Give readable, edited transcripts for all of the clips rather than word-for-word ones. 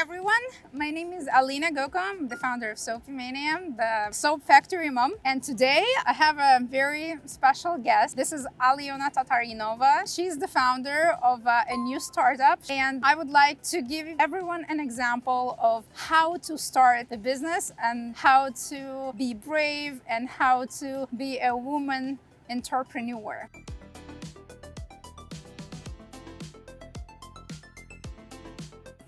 everyone, my name is Alena Goco. I'm the founder of Soapymania, the soap factory mom. And today I have a very special guest. This is Alena Tatarinova. She's the founder of a new startup. And I would like to give everyone an example of how to start a business and how to be brave and how to be a woman entrepreneur.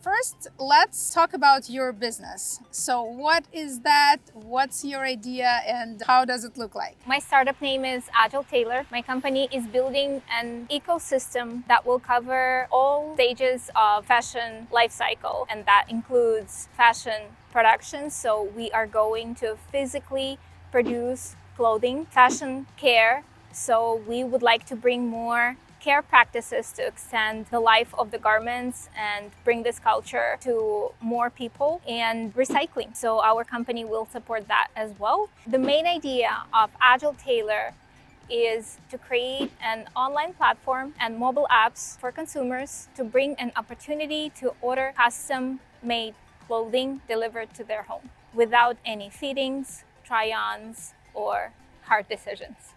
First, let's talk about your business. So what is that? What's your idea and how does it look like? My startup name is Agile Tailor. My company is building an ecosystem that will cover all stages of fashion lifecycle, and that includes fashion production. So we are going to physically produce clothing, fashion care. So we would like to bring more care practices to extend the life of the garments and bring this culture to more people, and recycling. So our company will support that as well. The main idea of Agile Tailor is to create an online platform and mobile apps for consumers to bring an opportunity to order custom-made clothing delivered to their home without any fittings, try-ons, or hard decisions.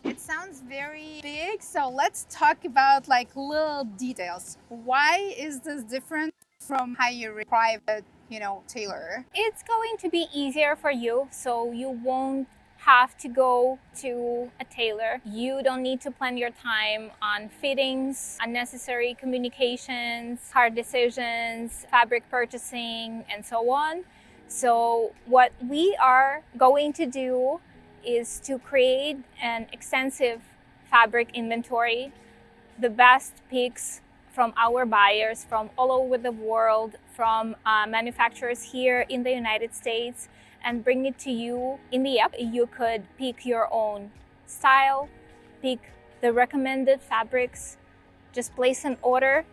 It sounds very big, so let's talk about like little details. Why is this different from hiring a private, tailor? It's going to be easier for you, so you won't have to go to a tailor. You don't need to plan your time on fittings, unnecessary communications, hard decisions, fabric purchasing, and so on. So what we are going to do is to create an extensive fabric inventory, the best picks from our buyers from all over the world, from manufacturers here in the United States, and bring it to you in the app. You could pick your own style, pick the recommended fabrics, just place an order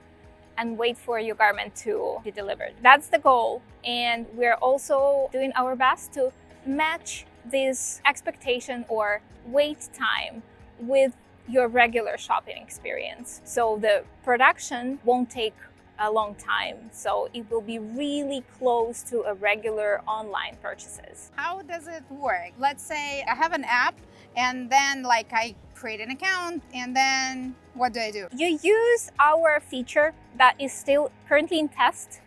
and wait for your garment to be delivered. That's the goal. And we're also doing our best to match this expectation or wait time with your regular shopping experience. So the production won't take a long time. So it will be really close to a regular online purchases. How does it work? Let's say I have an app and then I create an account and then what do I do? You use our feature that is still currently in test,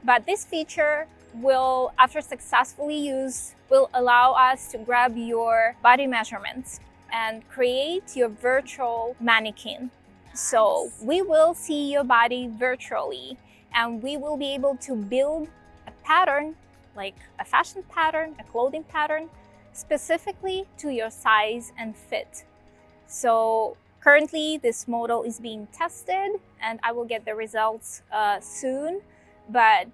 but this feature will, after successfully used, will allow us to grab your body measurements and create your virtual mannequin. So we will see your body virtually and we will be able to build a pattern, like a fashion pattern, a clothing pattern, specifically to your size and fit. So currently this model is being tested and I will get the results soon, but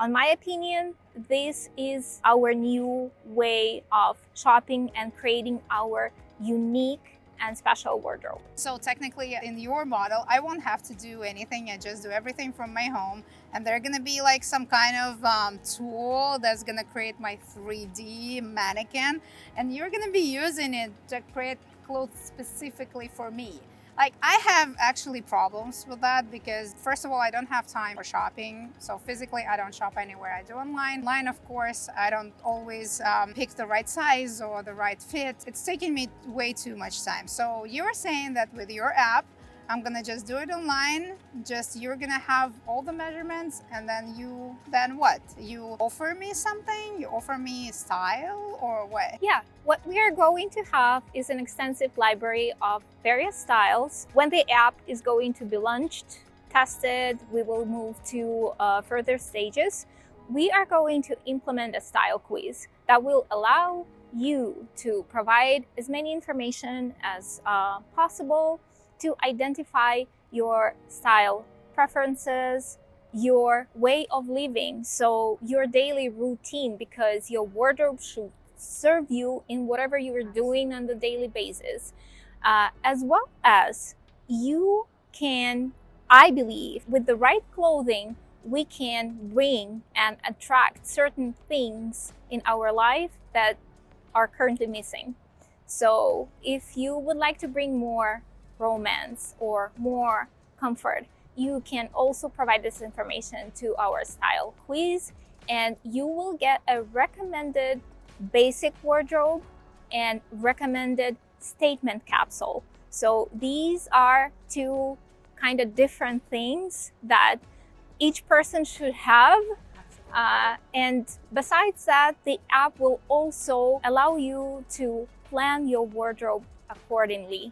in my opinion, this is our new way of shopping and creating our unique and special wardrobe. So technically in your model, I won't have to do anything. I just do everything from my home. And they're gonna be like some kind of tool that's gonna create my 3D mannequin. And you're gonna be using it to create clothes specifically for me. I have actually problems with that because first of all, I don't have time for shopping. So physically, I don't shop anywhere. I do online. Online, of course, I don't always pick the right size or the right fit. It's taking me way too much time. So you're saying that with your app, I'm gonna just do it online. You're gonna have all the measurements and then what? You offer me something? You offer me style or what? Yeah, what we are going to have is an extensive library of various styles. When the app is going to be launched, tested, we will move to further stages. We are going to implement a style quiz that will allow you to provide as many information as possible to identify your style preferences, your way of living, so your daily routine, because your wardrobe should serve you in whatever you're doing on the daily basis, as well as you can, I believe, with the right clothing, we can bring and attract certain things in our life that are currently missing. So if you would like to bring more romance or more comfort, you can also provide this information to our style quiz, and you will get a recommended basic wardrobe and recommended statement capsule. So these are two kind of different things that each person should have. And besides that, the app will also allow you to plan your wardrobe accordingly.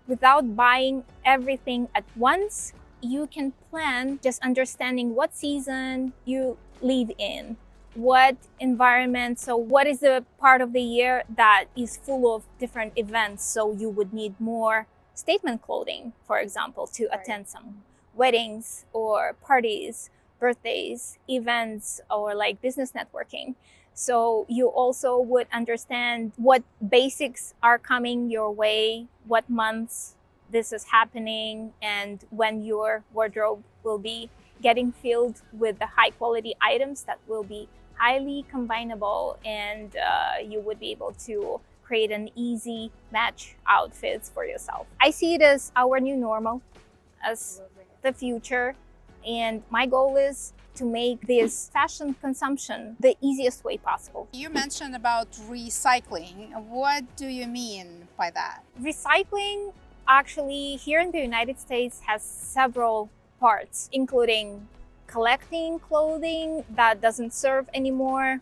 Without buying everything at once, you can plan just understanding what season you live in, what environment, so what is the part of the year that is full of different events, so you would need more statement clothing, for example, to attend some weddings or parties, birthdays, events, or like business networking. So you also would understand what basics are coming your way, what months this is happening, and when your wardrobe will be getting filled with the high quality items that will be highly combinable, and you would be able to create an easy match outfits for yourself. I see it as our new normal, as the future, and my goal is to make this fashion consumption the easiest way possible. You mentioned about recycling. What do you mean by that? Recycling actually here in the United States has several parts, including collecting clothing that doesn't serve anymore,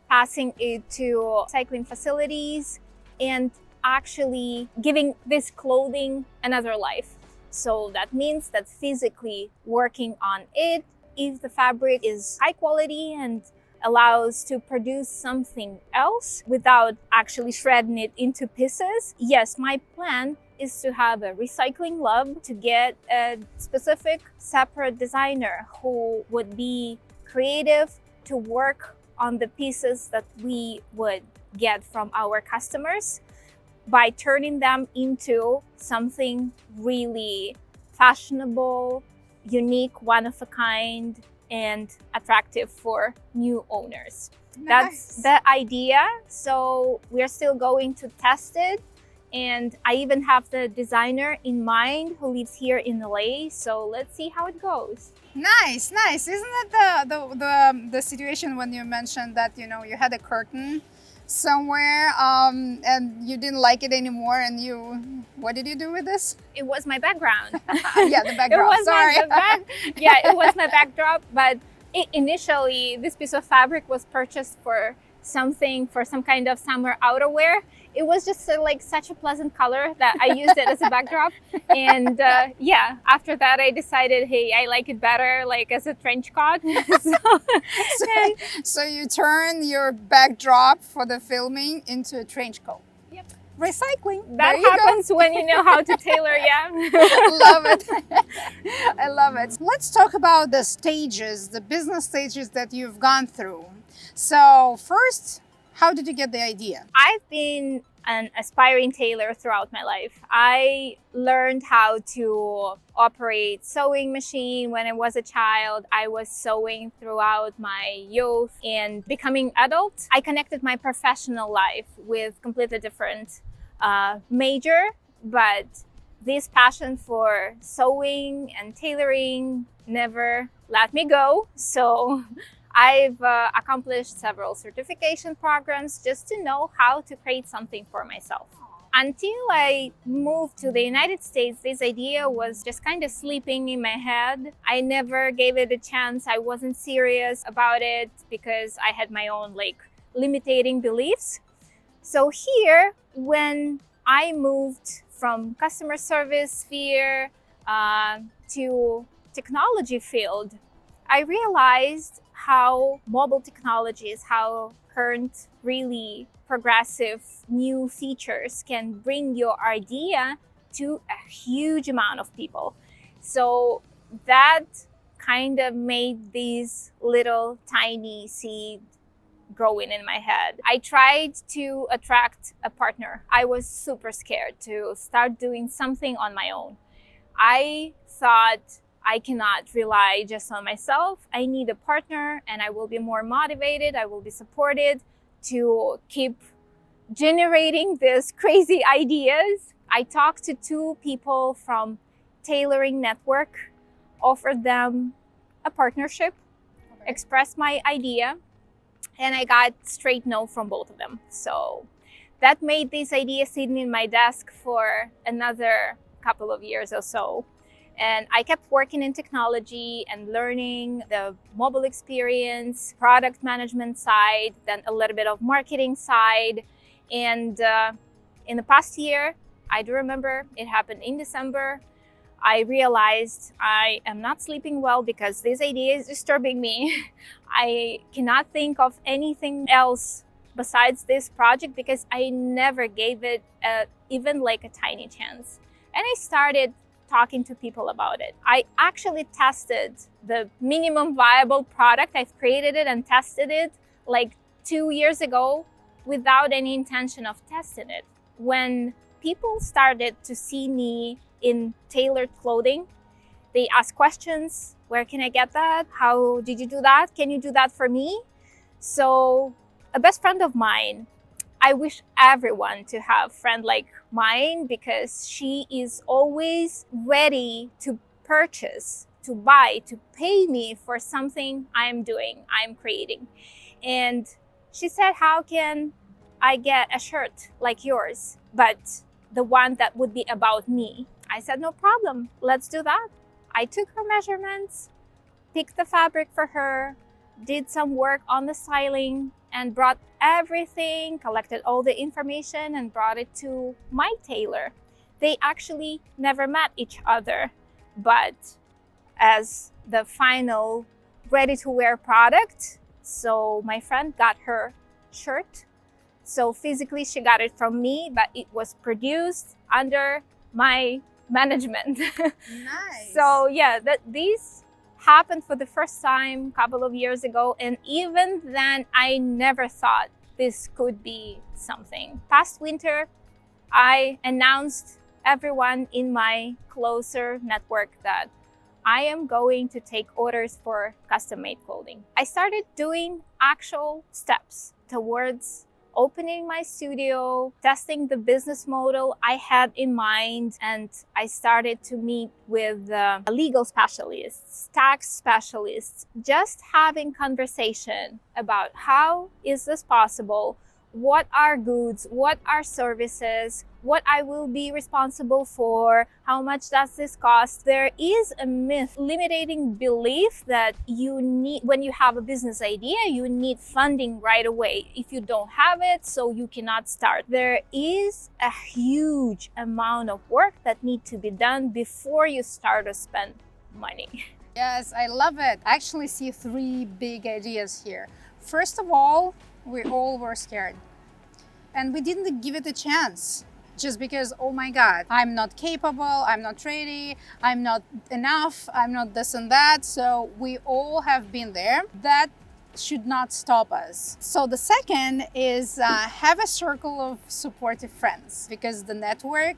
passing it to recycling facilities, and actually giving this clothing another life. So that means that physically working on it, if the fabric is high quality and allows to produce something else without actually shredding it into pieces. Yes, my plan is to have a recycling lab, to get a specific separate designer who would be creative to work on the pieces that we would get from our customers by turning them into something really fashionable, unique, one of a kind, and attractive for new owners. Nice. That's the idea. So we're still going to test it. And I even have the designer in mind who lives here in LA. So let's see how it goes. Nice, nice. Isn't that the situation when you mentioned that, you know, you had a curtain somewhere and you didn't like it anymore, and what did you do with this? It was my background. Yeah, the backdrop. It was my backdrop, but initially this piece of fabric was purchased for some kind of summer outerwear. It was just like such a pleasant color that I used it as a backdrop. And yeah, after that I decided, hey, I like it better like as a trench coat. So you turn your backdrop for the filming into a trench coat. Yep. Recycling. That happens when you know how to tailor, yeah. Love it. I love it. Let's talk about the stages, the business stages that you've gone through. So first, how did you get the idea? I've been an aspiring tailor throughout my life. I learned how to operate sewing machine when I was a child. I was sewing throughout my youth, and becoming adult, I connected my professional life with completely different major, but this passion for sewing and tailoring never let me go. So I've accomplished several certification programs just to know how to create something for myself. Until I moved to the United States, this idea was just kind of sleeping in my head. I never gave it a chance. I wasn't serious about it because I had my own limiting beliefs. So here, when I moved from customer service sphere to technology field, I realized how mobile technologies, how current really progressive new features can bring your idea to a huge amount of people. So that kind of made these little tiny seed growing in my head. I tried to attract a partner. I was super scared to start doing something on my own. I thought, I cannot rely just on myself. I need a partner, and I will be more motivated. I will be supported to keep generating these crazy ideas. I talked to two people from Tailoring Network. offered them a partnership, expressed my idea, and I got straight no from both of them. So that made this idea sitting in my desk for another couple of years or so. And I kept working in technology and learning the mobile experience, product management side, then a little bit of marketing side. And in the past year, I do remember it happened in December, I realized I am not sleeping well because this idea is disturbing me. I cannot think of anything else besides this project because I never gave it even like a tiny chance. And I started talking to people about it. I actually tested the minimum viable product. I've created it and tested it like 2 years ago without any intention of testing it. When people started to see me in tailored clothing, they ask questions. Where can I get that? How did you do that? Can you do that for me? So a best friend of mine, I wish everyone to have a friend like mine because she is always ready to purchase, to buy, to pay me for something I'm doing, I'm creating. And she said, how can I get a shirt like yours, but the one that would be about me? I said, no problem, let's do that. I took her measurements, picked the fabric for her, did some work on the styling, and brought everything, collected all the information and brought it to my tailor. They actually never met each other, but as the final ready-to-wear product, so my friend got her shirt. So physically she got it from me, but it was produced under my management. Nice. So yeah, these happened for the first time a couple of years ago, and even then I never thought this could be something. Past winter, I announced everyone in my closer network that I am going to take orders for custom-made clothing. I started doing actual steps towards opening my studio, testing the business model I had in mind, and I started to meet with legal specialists, tax specialists, just having conversation about how is this possible, what are goods, what are services, what I will be responsible for, how much does this cost. There is a myth, limiting belief that you need, when you have a business idea, you need funding right away. If you don't have it, so you cannot start. There is a huge amount of work that needs to be done before you start to spend money. Yes, I love it. I actually see three big ideas here. First of all, we all were scared and we didn't give it a chance. Just because, oh my God, I'm not capable, I'm not ready, I'm not enough, I'm not this and that. So we all have been there. That should not stop us. So the second is have a circle of supportive friends, because the network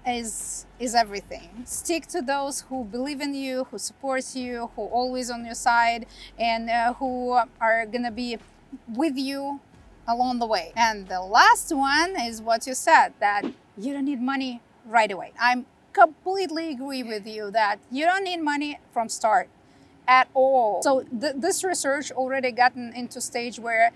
is everything. Stick to those who believe in you, who supports you, who always on your side, and who are gonna be with you along the way. And the last one is what you said, that you don't need money right away. I'm completely agree with you that you don't need money from start at all. So this research already gotten into stage where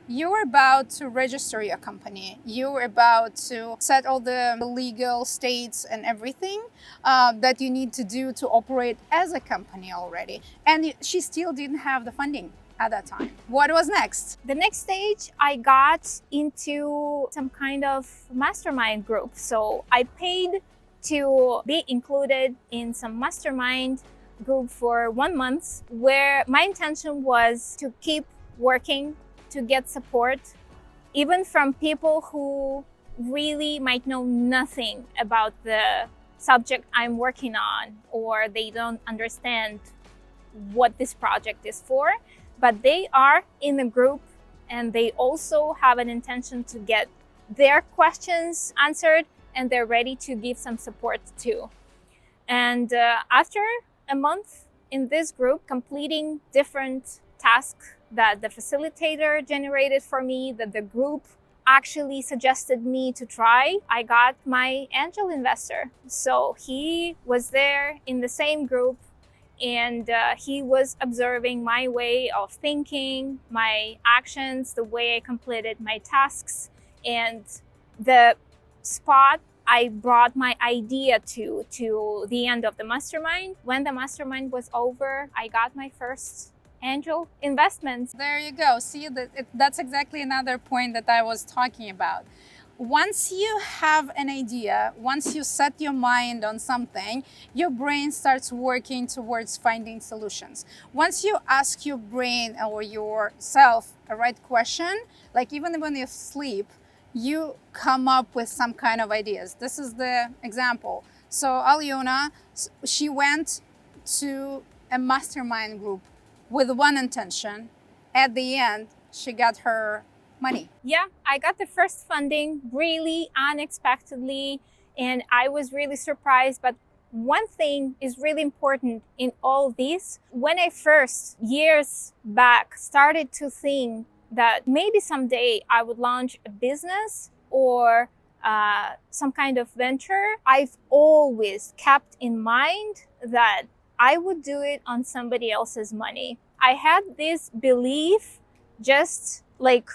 you're about to register your company. You're about to set all the legal states and everything that you need to do to operate as a company already. And she still didn't have the funding at that time. What was next? The next stage, I got into some kind of mastermind group. So I paid to be included in some mastermind group for 1 month, where my intention was to keep working, to get support, even from people who really might know nothing about the subject I'm working on, or they don't understand what this project is for. But they are in the group and they also have an intention to get their questions answered, and they're ready to give some support too. And after a month in this group, completing different tasks that the facilitator generated for me, that the group actually suggested me to try, I got my angel investor. So he was there in the same group, and he was observing my way of thinking, my actions, the way I completed my tasks, and the spot I brought my idea to the end of the mastermind. When the mastermind was over, I got my first angel investments. There you go. See, that's exactly another point that I was talking about. Once you have an idea, once you set your mind on something, your brain starts working towards finding solutions. Once you ask your brain or yourself a right question, like even when you sleep, you come up with some kind of ideas. This is the example. So Alena, she went to a mastermind group with one intention. At the end, she got her money. Yeah, I got the first funding really unexpectedly, and I was really surprised. But one thing is really important in all this. When I first, years back, started to think that maybe someday I would launch a business or some kind of venture, I've always kept in mind that I would do it on somebody else's money. I had this belief just like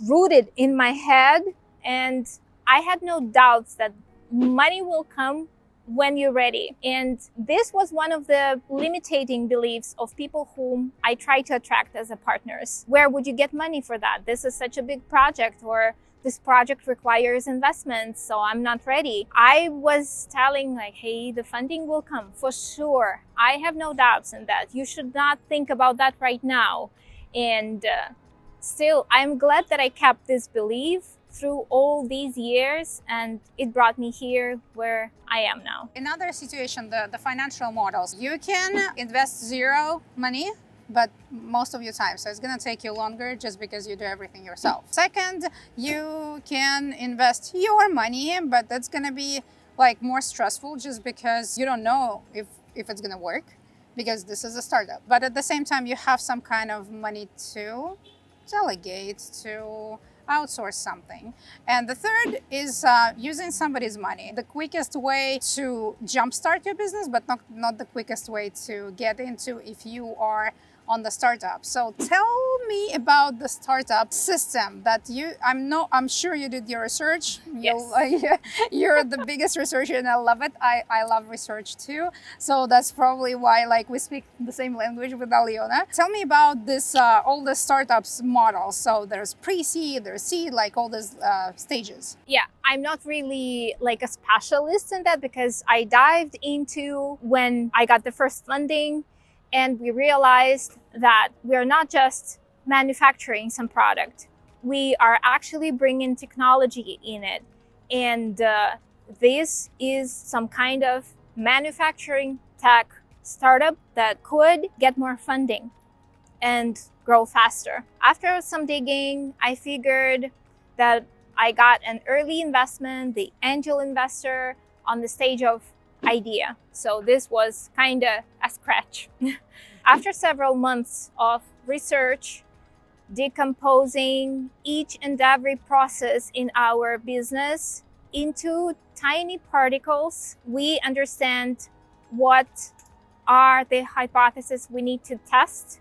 rooted in my head, and I had no doubts that money will come when you're ready. And this was one of the limiting beliefs of people whom I try to attract as a partners. Where would you get money for that? This is such a big project, or this project requires investments, so I'm not ready. I was telling like, hey, the funding will come for sure. I have no doubts in that. You should not think about that right now. And still, I'm glad that I kept this belief through all these years, and it brought me here where I am now. Another situation, the financial models. You can invest zero money, but most of your time. So it's gonna take you longer just because you do everything yourself. Second, you can invest your money, but that's gonna be like more stressful just because you don't know if it's gonna work, because this is a startup. But at the same time, you have some kind of money to delegate, to outsource something. And the third is using somebody's money. The quickest way to jumpstart your business, but not the quickest way to get into if you are on the startup. So tell me about the startup system that I'm sure you did your research. Yes. You're the biggest researcher, and I love it. I love research too. So that's probably why like we speak the same language with Alena. Tell me about this all the startups models. So there's pre-seed, there's seed, like all these stages. Yeah, I'm not really like a specialist in that, because I dived into when I got the first funding, and we realized that we're not just manufacturing some product. We are actually bringing technology in it. And this is some kind of manufacturing tech startup that could get more funding and grow faster. After some digging, I figured that I got an early investment, the angel investor, on the stage of idea. So this was kind of a scratch. After several months of research, decomposing each and every process in our business into tiny particles, we understand what are the hypotheses we need to test,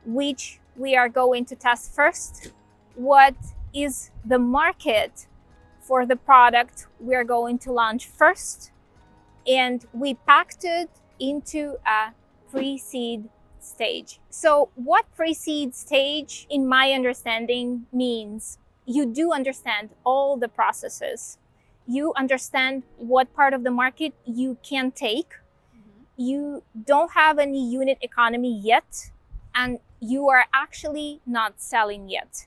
which we are going to test first, what is the market for the product we're going to launch first, and we packed it into a pre-seed stage. So what pre-seed stage, in my understanding, means you do understand all the processes. You understand what part of the market you can take. You don't have any unit economy yet, and you are actually not selling yet.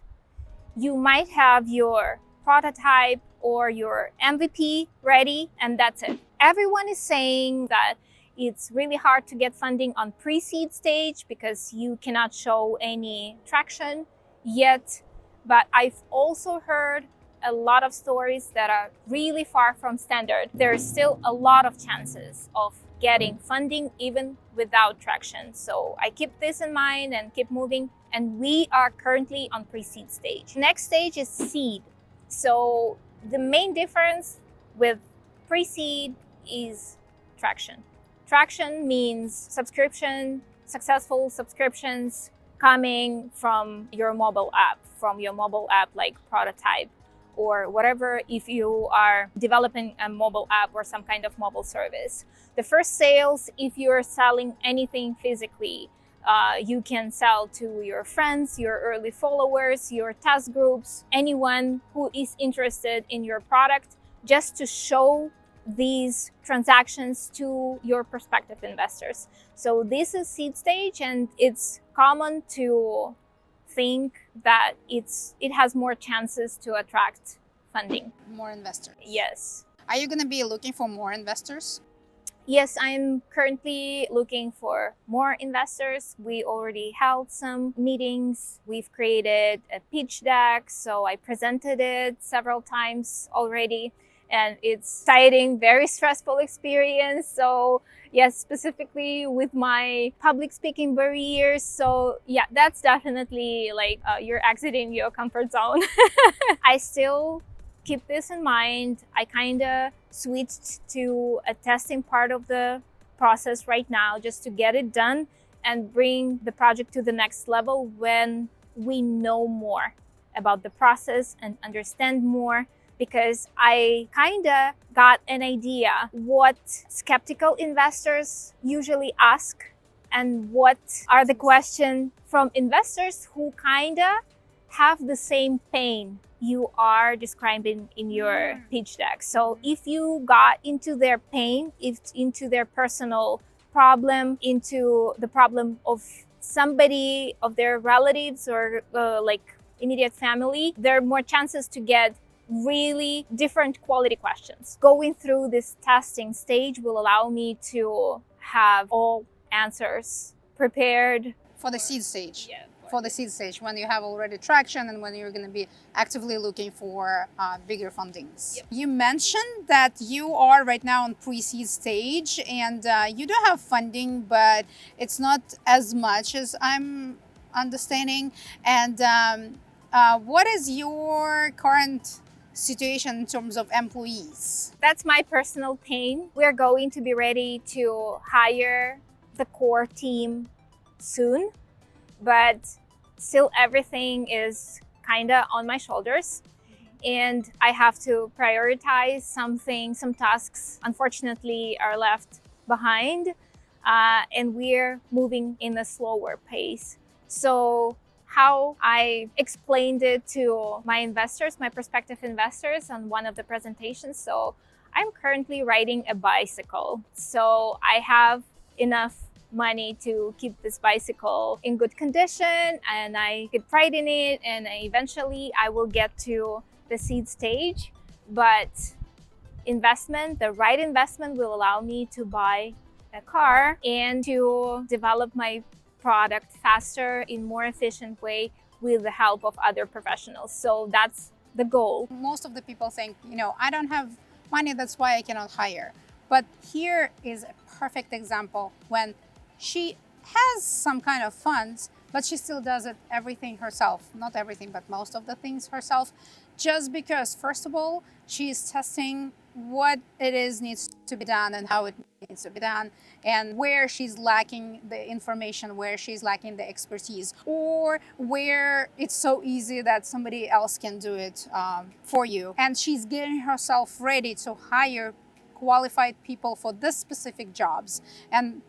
You might have your prototype or your MVP ready, and that's it. Everyone is saying that it's really hard to get funding on pre-seed stage because you cannot show any traction yet. But I've also heard a lot of stories that are really far from standard. There's still a lot of chances of getting funding even without traction. So I keep this in mind and keep moving. And we are currently on pre-seed stage. Next stage is seed. So the main difference with pre-seed is traction. Traction means successful subscriptions coming from your mobile app like prototype or whatever, if you are developing a mobile app or some kind of mobile service. The first sales, if you're selling anything physically, you can sell to your friends, your early followers, your test groups, anyone who is interested in your product, just to show these transactions to your prospective investors. So this is seed stage, and it's common to think that it has more chances to attract funding. More investors. Yes. Are you going to be looking for more investors? Yes, I'm currently looking for more investors. We already held some meetings. We've created a pitch deck, so I presented it several times already. And it's exciting, very stressful experience. So yes, specifically with my public speaking barriers. So yeah, that's definitely like you're exiting your comfort zone. I still keep this in mind. I kind of switched to a testing part of the process right now just to get it done and bring the project to the next level when we know more about the process and understand more. Because I kind of got an idea what skeptical investors usually ask and what are the questions from investors who kind of have the same pain you are describing in your pitch deck. So if you got into their pain, into their personal problem, into the problem of somebody, of their relatives or like immediate family, there are more chances to get really different quality questions. Going through this testing stage will allow me to have all answers prepared. For the seed stage? Yeah. For the seed stage, when you have already traction and when you're going to be actively looking for bigger fundings. Yep. You mentioned that you are right now on pre-seed stage and you do have funding, but it's not as much as I'm understanding. And what is your current situation in terms of employees? That's my personal pain. We're going to be ready to hire the core team soon, but still everything is kind of on my shoulders and I have to prioritize some tasks unfortunately are left behind and we're moving in a slower pace. So how I explained it to my investors, my prospective investors on one of the presentations. So I'm currently riding a bicycle. So I have enough money to keep this bicycle in good condition and I get pride in it, and eventually I will get to the seed stage. But the right investment will allow me to buy a car and to develop my product faster in more efficient way with the help of other professionals. So that's the goal. Most of the people think, I don't have money, that's why I cannot hire. But here is a perfect example when she has some kind of funds, but she still does everything herself. Not everything, but most of the things herself. Just because, first of all, she is testing what it is needs to be done and how it needs to be done and where she's lacking the information, where she's lacking the expertise, or where it's so easy that somebody else can do it for you. And she's getting herself ready to hire qualified people for this specific jobs. And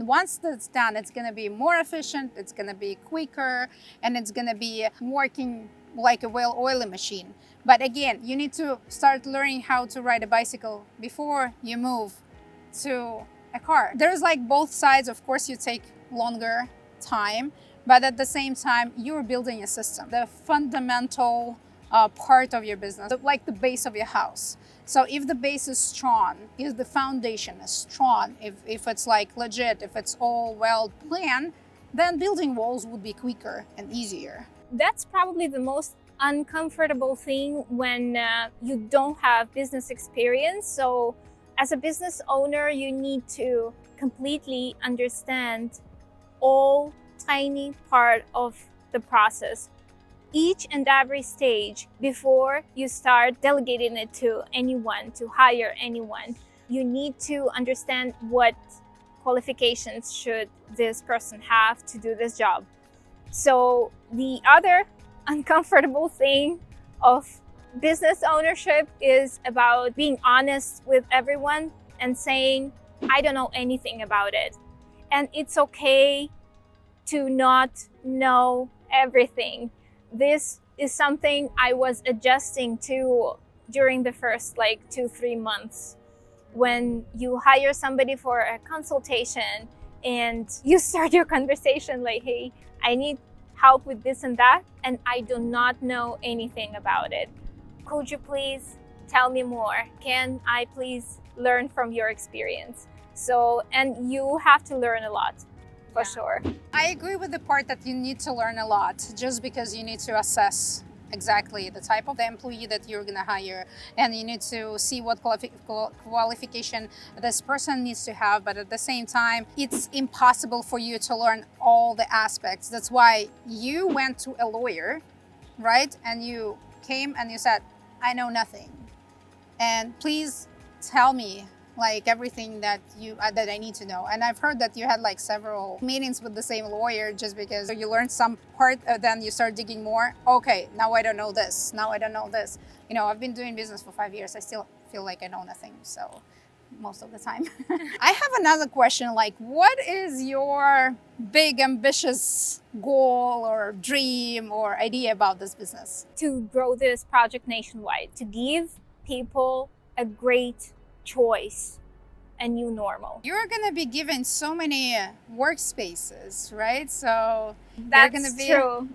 once that's done, it's going to be more efficient, it's going to be quicker, and it's going to be working like a well-oiled machine. But again, you need to start learning how to ride a bicycle before you move to a car. There's like both sides. Of course, you take longer time, but at the same time, you're building a system, the fundamental part of your business, like the base of your house. So if the base is strong, if the foundation is strong, if it's like legit, if it's all well planned, then building walls would be quicker and easier. That's probably the most uncomfortable thing when you don't have business experience. So as a business owner, you need to completely understand all tiny part of the process, each and every stage before you start delegating it to anyone, to hire anyone. you need to understand what qualifications should this person have to do this job. So the other uncomfortable thing of business ownership is about being honest with everyone and saying, I don't know anything about it. And it's okay to not know everything. This is something I was adjusting to during the first 2-3 months. When you hire somebody for a consultation and you start your conversation like, hey, I need help with this and that, and I do not know anything about it. Could you please tell me more? Can I please learn from your experience? So, and you have to learn a lot, for sure. I agree with the part that you need to learn a lot, just because you need to assess exactly the type of the employee that you're going to hire, and you need to see what qualification this person needs to have. But at the same time, it's impossible for you to learn all the aspects. That's why you went to a lawyer, right? And you came and you said, I know nothing, and please tell me everything that I need to know. And I've heard that you had several meetings with the same lawyer just because you learned some part, then you start digging more. Okay, now I don't know this. Now I don't know this. I've been doing business for 5 years. I still feel like I know nothing. So most of the time. I have another question. What is your big ambitious goal or dream or idea about this business? To grow this project nationwide, to give people a great choice, a new normal. You're going to be given so many workspaces, right? So that's going to be true.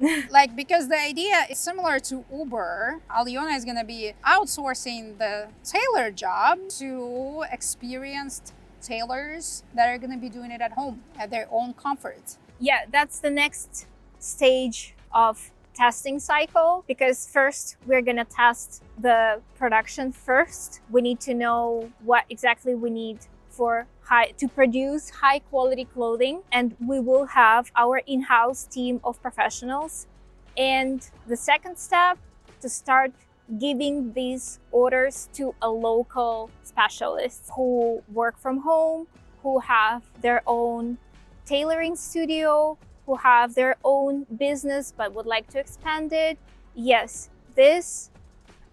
Because the idea is similar to Uber. Alena is going to be outsourcing the tailor job to experienced tailors that are going to be doing it at home at their own comfort. Yeah, that's the next stage of testing cycle, because first we're going to test the production first. We need to know what exactly we need to produce high quality clothing, and we will have our in-house team of professionals. And the second step, to start giving these orders to a local specialist who work from home, who have their own tailoring studio, who have their own business but would like to expand it. Yes, this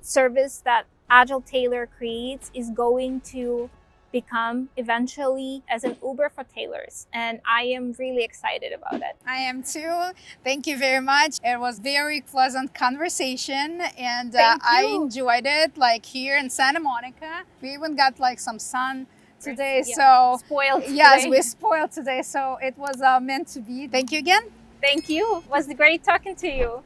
service that Agile Tailor creates is going to become eventually as an Uber for tailors, and I am really excited about it. I am too. Thank you very much. It was very pleasant conversation, and I enjoyed it. Here in Santa Monica, we even got some sun today. Yeah. So spoiled today. Yes, we spoiled today, so it was meant to be. Thank you again. Thank you. It was great talking to you.